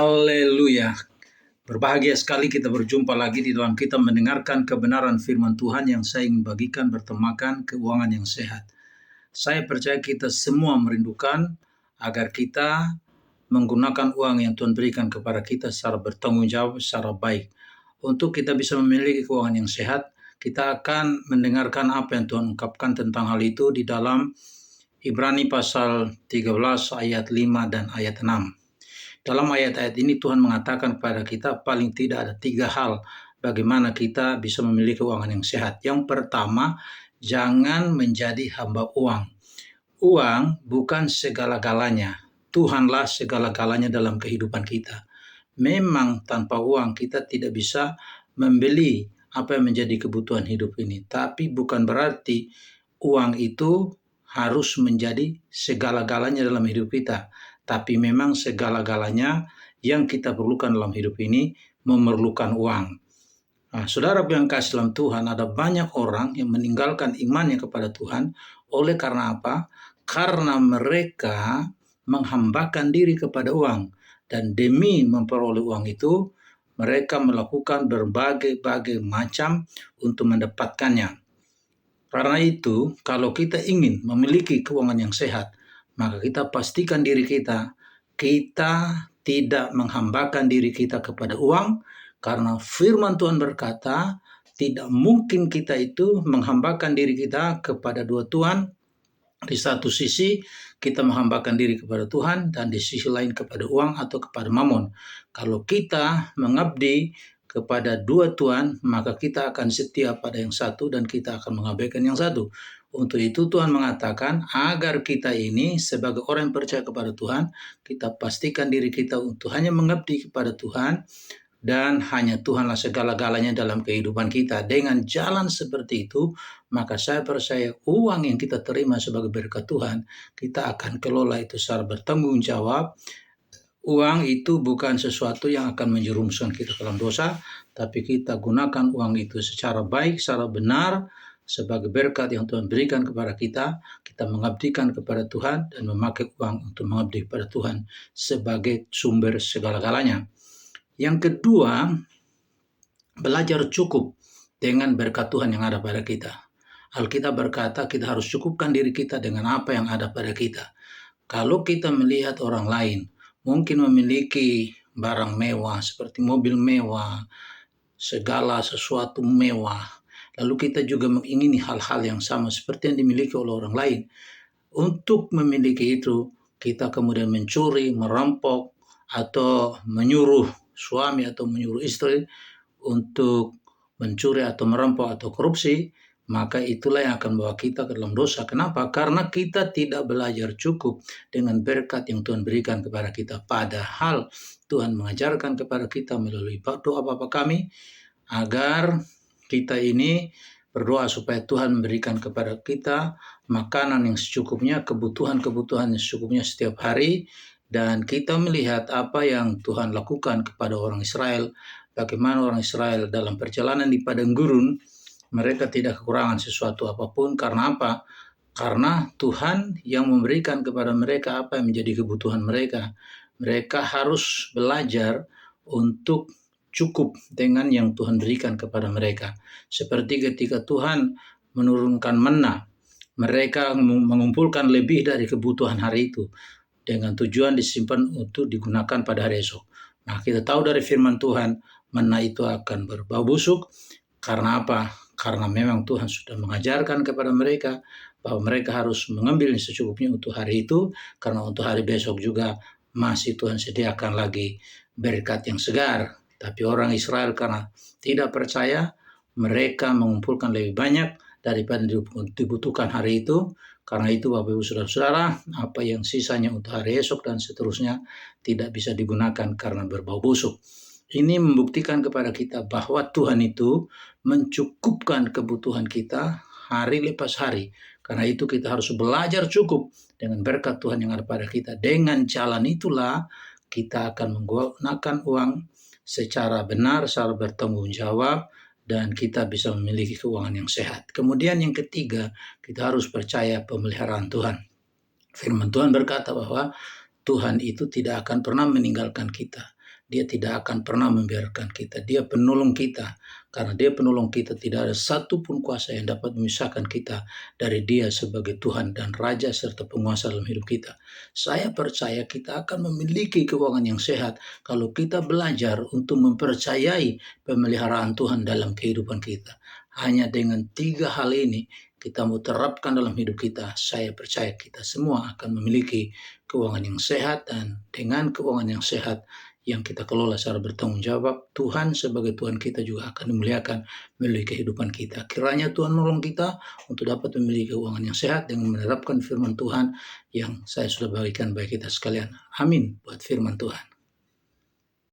Haleluya. Berbahagia sekali kita berjumpa lagi di dalam kita mendengarkan kebenaran firman Tuhan yang saya ingin bagikan bertemakan keuangan yang sehat. Saya percaya kita semua merindukan agar kita menggunakan uang yang Tuhan berikan kepada kita secara bertanggung jawab, secara baik. Untuk kita bisa memiliki keuangan yang sehat, kita akan mendengarkan apa yang Tuhan ungkapkan tentang hal itu di dalam Ibrani pasal 13 ayat 5 dan ayat 6. Dalam ayat-ayat ini Tuhan mengatakan kepada kita paling tidak ada 3 hal bagaimana kita bisa memiliki keuangan yang sehat. Yang pertama, jangan menjadi hamba uang. Uang bukan segala-galanya. Tuhanlah segala-galanya dalam kehidupan kita. Memang tanpa uang kita tidak bisa membeli apa yang menjadi kebutuhan hidup ini. Tapi bukan berarti uang itu harus menjadi segala-galanya dalam hidup kita. Tapi memang segala-galanya yang kita perlukan dalam hidup ini memerlukan uang. Nah, saudara yang kasih dalam Tuhan, ada banyak orang yang meninggalkan imannya kepada Tuhan. Oleh karena apa? Karena mereka menghambakan diri kepada uang. Dan demi memperoleh uang itu, mereka melakukan berbagai macam untuk mendapatkannya. Karena itu, kalau kita ingin memiliki keuangan yang sehat, maka kita pastikan diri kita tidak menghambakan diri kita kepada uang, karena firman Tuhan berkata, tidak mungkin kita itu menghambakan diri kita kepada dua Tuhan. Di satu sisi kita menghambakan diri kepada Tuhan, dan di sisi lain kepada uang atau kepada mamon. Kalau kita mengabdi kepada dua Tuhan, maka kita akan setia pada yang satu dan kita akan mengabaikan yang satu. Untuk itu Tuhan mengatakan agar kita ini sebagai orang yang percaya kepada Tuhan, kita pastikan diri kita untuk hanya mengabdi kepada Tuhan, dan hanya Tuhanlah segala-galanya dalam kehidupan kita. Dengan jalan seperti itu, maka saya percaya uang yang kita terima sebagai berkat Tuhan, kita akan kelola itu secara bertanggung jawab. Uang itu bukan sesuatu yang akan menjerumuskan kita dalam dosa, tapi kita gunakan uang itu secara baik, secara benar, sebagai berkat yang Tuhan berikan kepada kita. Kita mengabdikan kepada Tuhan dan memakai uang untuk mengabdi kepada Tuhan sebagai sumber segala-galanya. Yang kedua, belajar cukup dengan berkat Tuhan yang ada pada kita. Alkitab berkata kita harus cukupkan diri kita dengan apa yang ada pada kita. Kalau kita melihat orang lain mungkin memiliki barang mewah seperti mobil mewah, segala sesuatu mewah, lalu kita juga mengingini hal-hal yang sama seperti yang dimiliki oleh orang lain. Untuk memiliki itu, kita kemudian mencuri, merampok, atau menyuruh suami atau menyuruh istri untuk mencuri atau merampok atau korupsi, maka itulah yang akan membawa kita ke dalam dosa. Kenapa? Karena kita tidak belajar cukup dengan berkat yang Tuhan berikan kepada kita. Padahal Tuhan mengajarkan kepada kita melalui doa Bapa kami agar kita ini berdoa supaya Tuhan memberikan kepada kita makanan yang secukupnya, kebutuhan-kebutuhan yang secukupnya setiap hari. Dan kita melihat apa yang Tuhan lakukan kepada orang Israel, bagaimana orang Israel dalam perjalanan di padang gurun, mereka tidak kekurangan sesuatu apapun. Karena apa? Karena Tuhan yang memberikan kepada mereka apa yang menjadi kebutuhan mereka. Mereka harus belajar untuk cukup dengan yang Tuhan berikan kepada mereka. Seperti ketika Tuhan menurunkan manna, mereka mengumpulkan lebih dari kebutuhan hari itu dengan tujuan disimpan untuk digunakan pada hari esok. Nah, kita tahu dari firman Tuhan, manna itu akan berbau busuk. Karena apa? Karena memang Tuhan sudah mengajarkan kepada mereka bahwa mereka harus mengambil secukupnya untuk hari itu, karena untuk hari besok juga masih Tuhan sediakan lagi berkat yang segar. Tapi orang Israel karena tidak percaya, mereka mengumpulkan lebih banyak daripada dibutuhkan hari itu. Karena itu Bapak Ibu Saudara-saudara, apa yang sisanya untuk hari esok dan seterusnya tidak bisa digunakan karena berbau busuk. Ini membuktikan kepada kita bahwa Tuhan itu mencukupkan kebutuhan kita hari lepas hari. Karena itu kita harus belajar cukup dengan berkat Tuhan yang ada pada kita. Dengan jalan itulah kita akan menggunakan uang secara benar, secara bertanggung jawab, dan kita bisa memiliki keuangan yang sehat. Kemudian yang ketiga, kita harus percaya pemeliharaan Tuhan. Firman Tuhan berkata bahwa Tuhan itu tidak akan pernah meninggalkan kita. Dia tidak akan pernah membiarkan kita. Dia penolong kita. Karena Dia penolong kita, tidak ada satupun kuasa yang dapat memisahkan kita dari Dia sebagai Tuhan dan Raja serta penguasa dalam hidup kita. Saya percaya kita akan memiliki keuangan yang sehat kalau kita belajar untuk mempercayai pemeliharaan Tuhan dalam kehidupan kita. Hanya dengan 3 hal ini kita mau terapkan dalam hidup kita, saya percaya kita semua akan memiliki keuangan yang sehat, dan dengan keuangan yang sehat yang kita kelola secara bertanggung jawab, Tuhan sebagai Tuhan kita juga akan dimuliakan melalui kehidupan kita. Kiranya Tuhan menolong kita untuk dapat memiliki keuangan yang sehat dengan menerapkan firman Tuhan yang saya sudah bagikan bagi kita sekalian. Amin buat firman Tuhan.